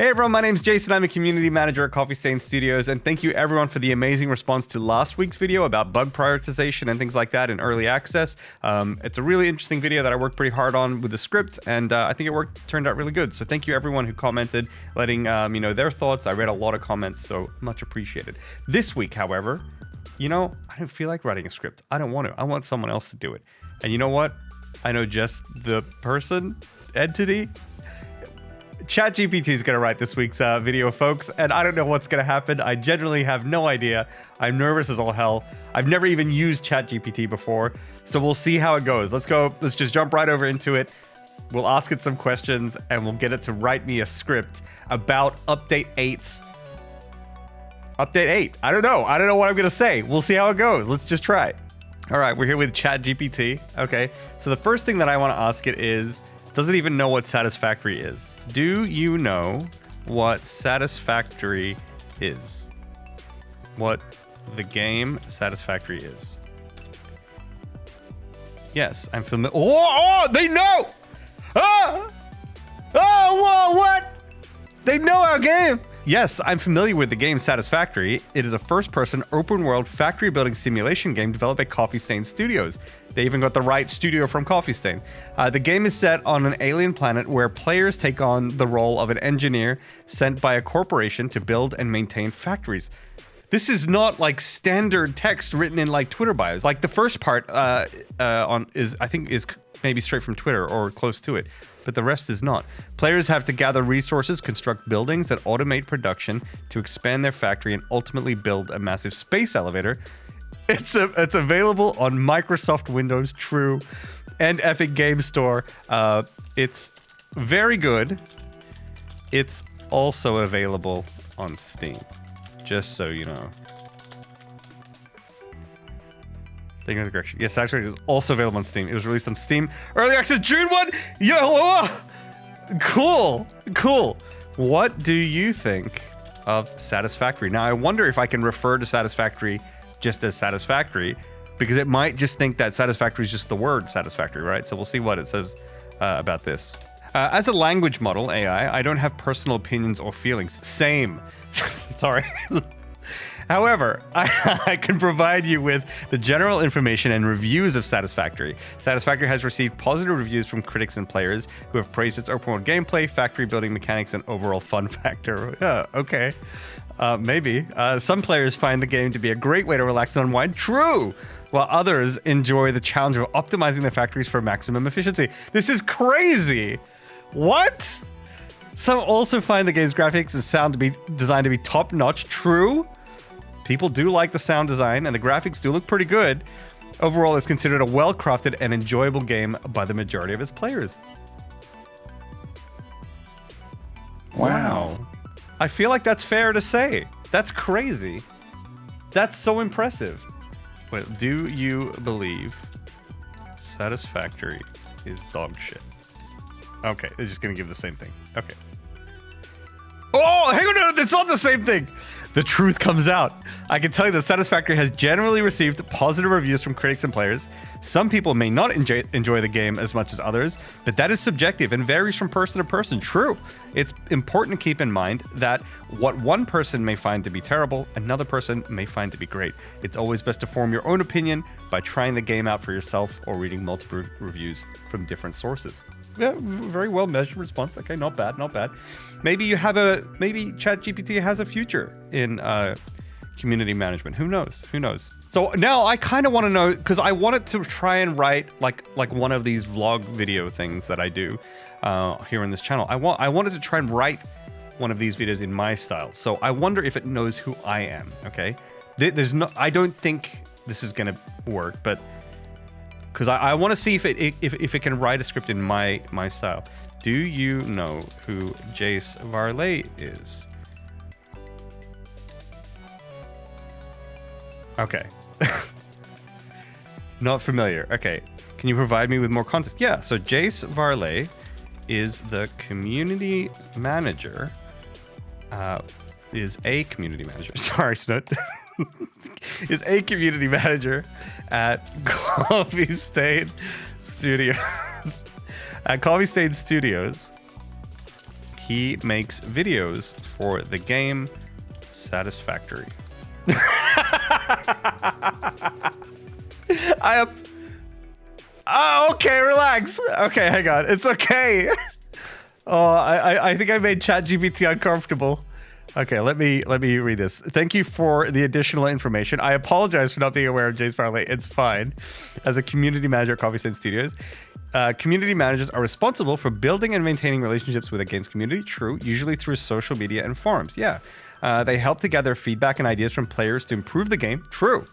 Hey everyone, my name's Jason. I'm a community manager at Coffee Stain Studios, and thank you everyone for the amazing response to last week's video about bug prioritization and things like that in early access. It's a really interesting video that I worked pretty hard on with the script, and I think it turned out really good. So thank you everyone who commented, letting me know their thoughts. I read a lot of comments, so much appreciated. This week, however, I don't feel like writing a script. I don't want to. I want someone else to do it. And you know what? I know just the entity. ChatGPT is going to write this week's video, folks, and I don't know what's going to happen. I genuinely have no idea. I'm nervous as all hell. I've never even used ChatGPT before, so we'll see how it goes. Let's go. Let's just jump right over into it. We'll ask it some questions, and we'll get it to write me a script about Update 8's. Update 8. I don't know. I don't know what I'm going to say. We'll see how it goes. Let's just try. All right, we're here with ChatGPT. Okay, so the first thing that I want to ask it is, does it even know what Satisfactory is? Do you know what Satisfactory is? What the game Satisfactory is? Yes, I'm familiar. Oh, they know! Ah! Oh, whoa, what? They know our game! Yes, I'm familiar with the game Satisfactory. It is a first-person, open-world, factory-building simulation game developed by Coffee Stain Studios. They even got the right studio from Coffee Stain. The game is set on an alien planet where players take on the role of an engineer sent by a corporation to build and maintain factories. This is not like standard text written in like Twitter bios. Like the first part I think is maybe straight from Twitter or close to it, but the rest is not. Players have to gather resources, construct buildings, and automate production to expand their factory and ultimately build a massive space elevator. It's available on Microsoft Windows, True, and Epic Games Store. It's very good. It's also available on Steam, just so you know. Thank you for the correction. Yes, actually, it is also available on Steam. It was released on Steam Early Access June 1. Yo, cool. What do you think of Satisfactory? Now, I wonder if I can refer to Satisfactory just as Satisfactory, because it might just think that Satisfactory is just the word Satisfactory, right? So we'll see what it says about this. As a language model, AI, I don't have personal opinions or feelings. Same. Sorry. However, I can provide you with the general information and reviews of Satisfactory. Satisfactory has received positive reviews from critics and players who have praised its open world gameplay, factory building mechanics, and overall fun factor. Yeah, okay. Maybe. Some players find the game to be a great way to relax and unwind. True! While others enjoy the challenge of optimizing their factories for maximum efficiency. This is crazy! What? Some also find the game's graphics and sound to be designed to be top-notch. True? People do like the sound design, and the graphics do look pretty good. Overall, it's considered a well-crafted and enjoyable game by the majority of its players. Wow. I feel like that's fair to say. That's crazy. That's so impressive. Wait, do you believe Satisfactory is dog shit? Okay, it's just gonna give the same thing. Okay. Oh, hang on, no, it's not the same thing. The truth comes out. I can tell you that Satisfactory has generally received positive reviews from critics and players. Some people may not enjoy the game as much as others, but that is subjective and varies from person to person. True. It's important to keep in mind that what one person may find to be terrible, another person may find to be great. It's always best to form your own opinion by trying the game out for yourself or reading multiple reviews from different sources. Yeah, very well measured response. Okay, not bad, not bad. Maybe ChatGPT has a future in community management. Who knows? Who knows? So now I kind of want to know, because I wanted to try and write like one of these vlog video things that I do here on this channel. I wanted to try and write one of these videos in my style. So I wonder if it knows who I am. Okay, I don't think this is gonna work, but. Because I want to see if it can write a script in my style. Do you know who Jace Varley is? Okay. Not familiar. Okay. Can you provide me with more context? Yeah. So Jace Varley is the community manager. Is a community manager. Sorry, Snoot. Is a community manager at Coffee Stain Studios. At Coffee Stain Studios, He makes videos for the game Satisfactory. Okay, relax. Okay, hang on. It's okay. Oh, I think I made ChatGPT uncomfortable. Okay, let me read this. Thank you for the additional information. I apologize for not being aware of Jace Farley. It's fine. As a community manager at Coffee Stain Studios, community managers are responsible for building and maintaining relationships with a game's community. True, usually through social media and forums. Yeah, they help to gather feedback and ideas from players to improve the game. True.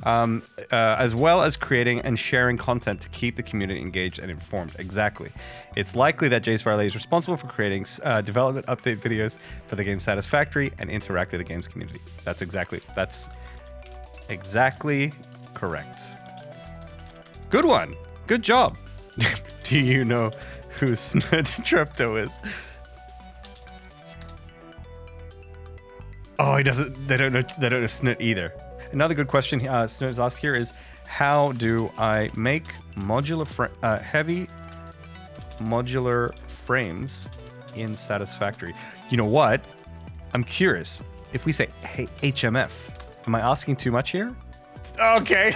As well as creating and sharing content to keep the community engaged and informed. Exactly. It's likely that Jace Farley is responsible for creating development update videos for the game Satisfactory and interact with the game's community. That's exactly correct. Good one. Good job. Do you know who Snut Trepto is? Oh, he doesn't. They don't know Snut either. Another good question Snut is asked here is, how do I make heavy modular frames in Satisfactory? You know what? I'm curious. If we say, hey, HMF, am I asking too much here? Okay.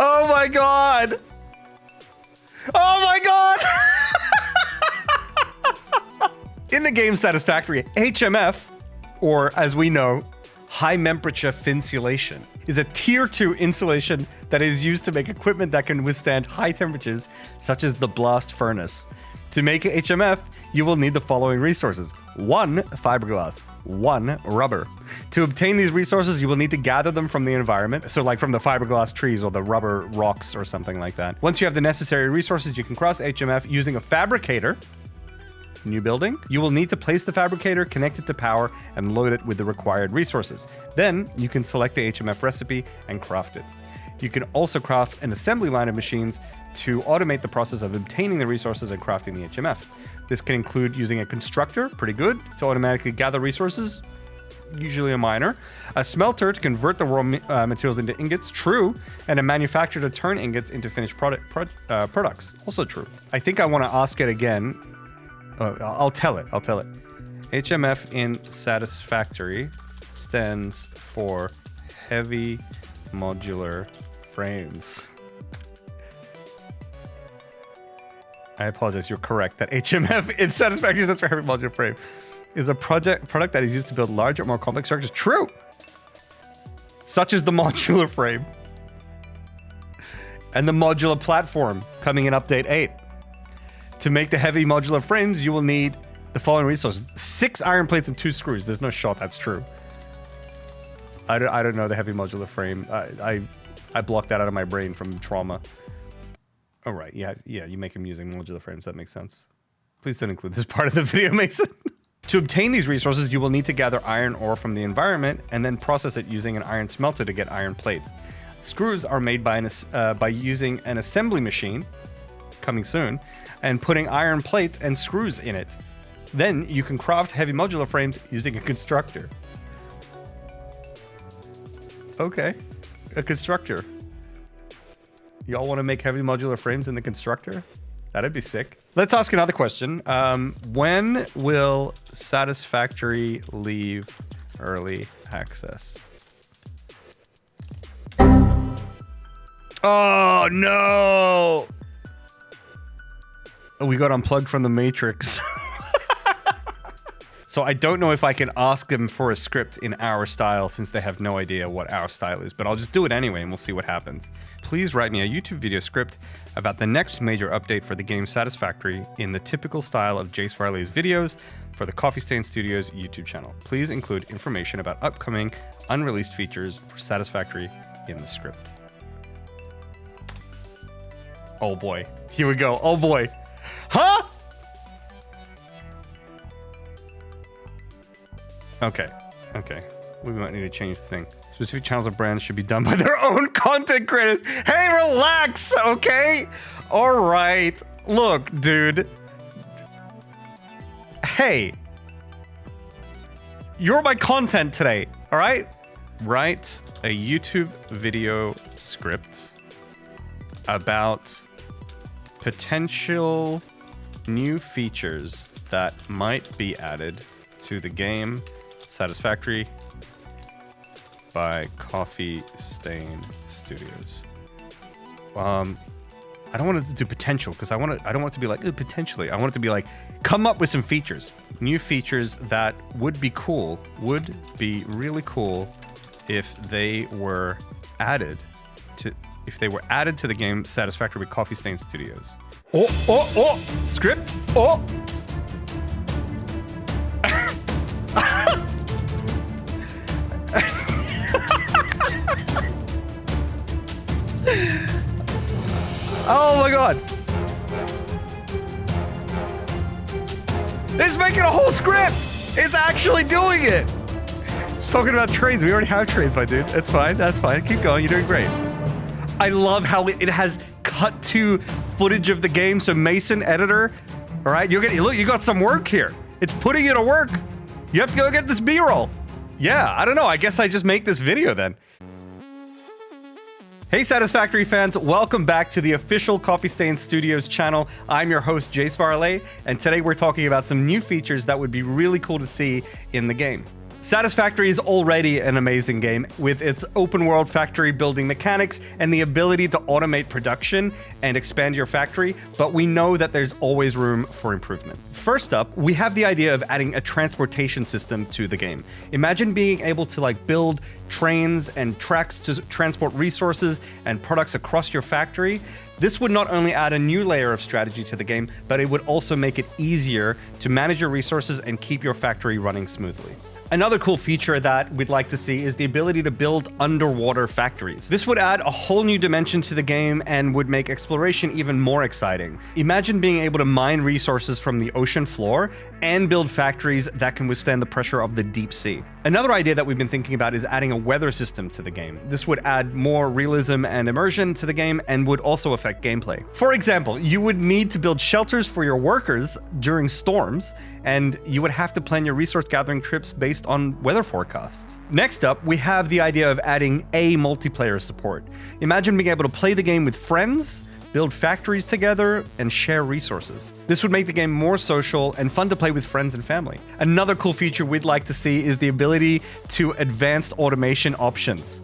Oh my god! Oh my god! In the game Satisfactory, HMF, or as we know, high temperature finsulation, is a tier 2 insulation that is used to make equipment that can withstand high temperatures, such as the blast furnace. To make HMF, you will need the following resources. 1 fiberglass, 1 rubber. To obtain these resources, you will need to gather them from the environment, so like from the fiberglass trees or the rubber rocks or something like that. Once you have the necessary resources, you can cross HMF using a fabricator. New building. You will need to place the fabricator, connect it to power, and load it with the required resources. Then you can select the HMF recipe and craft it. You can also craft an assembly line of machines to automate the process of obtaining the resources and crafting the HMF. This can include using a constructor, pretty good, to automatically gather resources, usually a miner, a smelter to convert the raw materials into ingots, true, and a manufacturer to turn ingots into finished products, also true. I think I want to ask it again. I'll tell it. HMF in Satisfactory stands for heavy modular frames. I apologize, you're correct. That HMF in Satisfactory stands for heavy modular frame. Is a product that is used to build larger, more complex structures. True! Such as the modular frame. And the modular platform coming in update 8. To make the heavy modular frames, you will need the following resources. 6 iron plates and 2 screws. There's no shot that's true. I don't know the heavy modular frame. I blocked that out of my brain from trauma. Oh, right. Yeah, you make them using modular frames. That makes sense. Please don't include this part of the video, Mason. To obtain these resources, you will need to gather iron ore from the environment and then process it using an iron smelter to get iron plates. Screws are made by using an assembly machine, coming soon, and putting iron plates and screws in it. Then you can craft heavy modular frames using a constructor. Okay, a constructor. Y'all want to make heavy modular frames in the constructor? That'd be sick. Let's ask another question. When will Satisfactory leave early access? Oh, no! We got unplugged from the Matrix. So I don't know if I can ask them for a script in our style since they have no idea what our style is, but I'll just do it anyway and we'll see what happens. Please write me a YouTube video script about the next major update for the game Satisfactory in the typical style of Jace Farley's videos for the Coffee Stain Studios YouTube channel. Please include information about upcoming unreleased features for Satisfactory in the script. Oh boy. Here we go. Oh boy. Huh? Okay. We might need to change the thing. Specific channels or brands should be done by their own content creators. Hey, relax, okay? All right. Look, dude. Hey. You're my content today, all right? write a YouTube video script about potential new features that might be added to the game Satisfactory by Coffee Stain Studios. I don't want it to do potential because I don't want it to be like, potentially. I want it to be like, come up with some features. New features that would be cool, would be really cool if they were added to the game Satisfactory with Coffee Stain Studios. Oh! Script? Oh! Oh my god! It's making a whole script! It's actually doing it! It's talking about trains. We already have trains, my dude. It's fine. That's fine. Keep going. You're doing great. I love how it has cut to footage of the game. So Mason, editor, all right, look, you got some work here. It's putting you to work. You have to go get this B-roll. Yeah, I don't know. I guess I just make this video then. Hey Satisfactory fans, welcome back to the official Coffee Stain Studios channel. I'm your host, Jace Varley, and today we're talking about some new features that would be really cool to see in the game. Satisfactory is already an amazing game with its open world factory building mechanics and the ability to automate production and expand your factory, but we know that there's always room for improvement. First up, we have the idea of adding a transportation system to the game. Imagine being able to build trains and tracks to transport resources and products across your factory. This would not only add a new layer of strategy to the game, but it would also make it easier to manage your resources and keep your factory running smoothly. Another cool feature that we'd like to see is the ability to build underwater factories. This would add a whole new dimension to the game and would make exploration even more exciting. Imagine being able to mine resources from the ocean floor and build factories that can withstand the pressure of the deep sea. Another idea that we've been thinking about is adding a weather system to the game. This would add more realism and immersion to the game and would also affect gameplay. For example, you would need to build shelters for your workers during storms, and you would have to plan your resource gathering trips based on weather forecasts. Next up, we have the idea of adding a multiplayer support. Imagine being able to play the game with friends, build factories together, and share resources. This would make the game more social and fun to play with friends and family. Another cool feature we'd like to see is the ability to advanced automation options,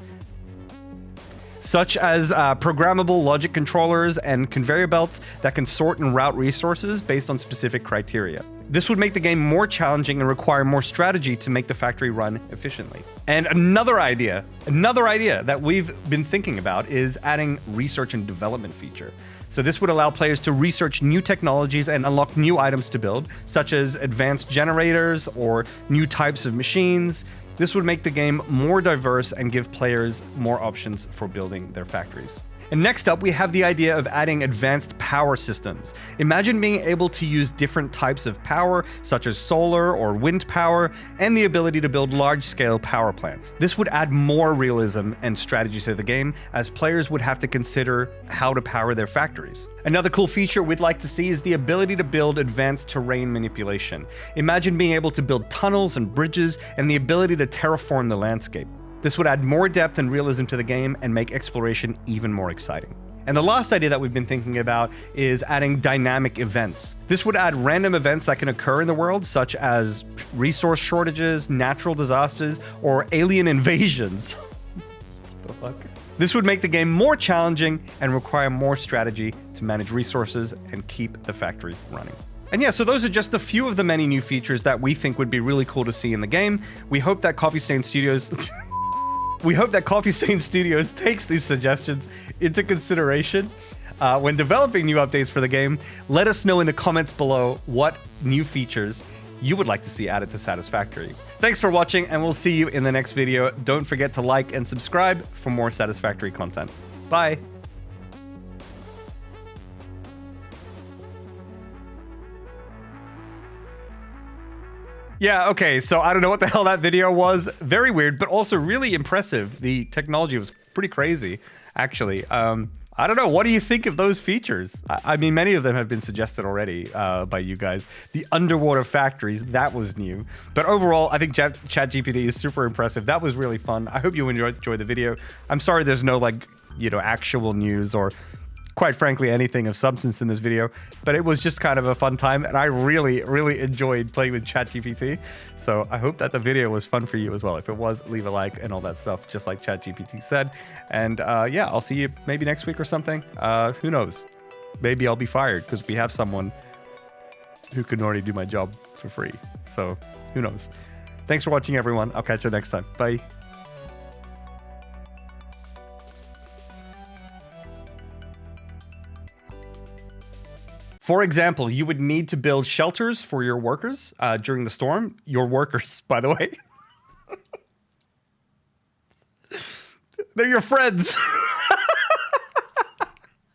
such as programmable logic controllers and conveyor belts that can sort and route resources based on specific criteria. This would make the game more challenging and require more strategy to make the factory run efficiently. And another idea that we've been thinking about is adding research and development feature. So this would allow players to research new technologies and unlock new items to build, such as advanced generators or new types of machines. This would make the game more diverse and give players more options for building their factories. And next up, we have the idea of adding advanced power systems. Imagine being able to use different types of power, such as solar or wind power, and the ability to build large-scale power plants. This would add more realism and strategy to the game, as players would have to consider how to power their factories. Another cool feature we'd like to see is the ability to build advanced terrain manipulation. Imagine being able to build tunnels and bridges and the ability to terraform the landscape. This would add more depth and realism to the game and make exploration even more exciting. And the last idea that we've been thinking about is adding dynamic events. This would add random events that can occur in the world, such as resource shortages, natural disasters, or alien invasions. What the fuck? This would make the game more challenging and require more strategy to manage resources and keep the factory running. And yeah, so those are just a few of the many new features that we think would be really cool to see in the game. We hope that Coffee Stain Studios takes these suggestions into consideration when developing new updates for the game. Let us know in the comments below what new features you would like to see added to Satisfactory. Thanks for watching, and we'll see you in the next video. Don't forget to like and subscribe for more Satisfactory content. Bye! Yeah, okay, so I don't know what the hell that video was. Very weird, but also really impressive. The technology was pretty crazy, actually. I don't know. What do you think of those features? I mean, many of them have been suggested already by you guys. The underwater factories, that was new. But overall, I think ChatGPT is super impressive. That was really fun. I hope you enjoyed the video. I'm sorry there's no, like, you know, actual news or, quite frankly, anything of substance in this video, but it was just kind of a fun time, and I really, really enjoyed playing with ChatGPT. So I hope that the video was fun for you as well. If it was, leave a like and all that stuff, just like ChatGPT said. And yeah, I'll see you maybe next week or something. Who knows? Maybe I'll be fired because we have someone who can already do my job for free. So who knows? Thanks for watching, everyone. I'll catch you next time. Bye. For example, you would need to build shelters for your workers during the storm. Your workers, by the way. They're your friends.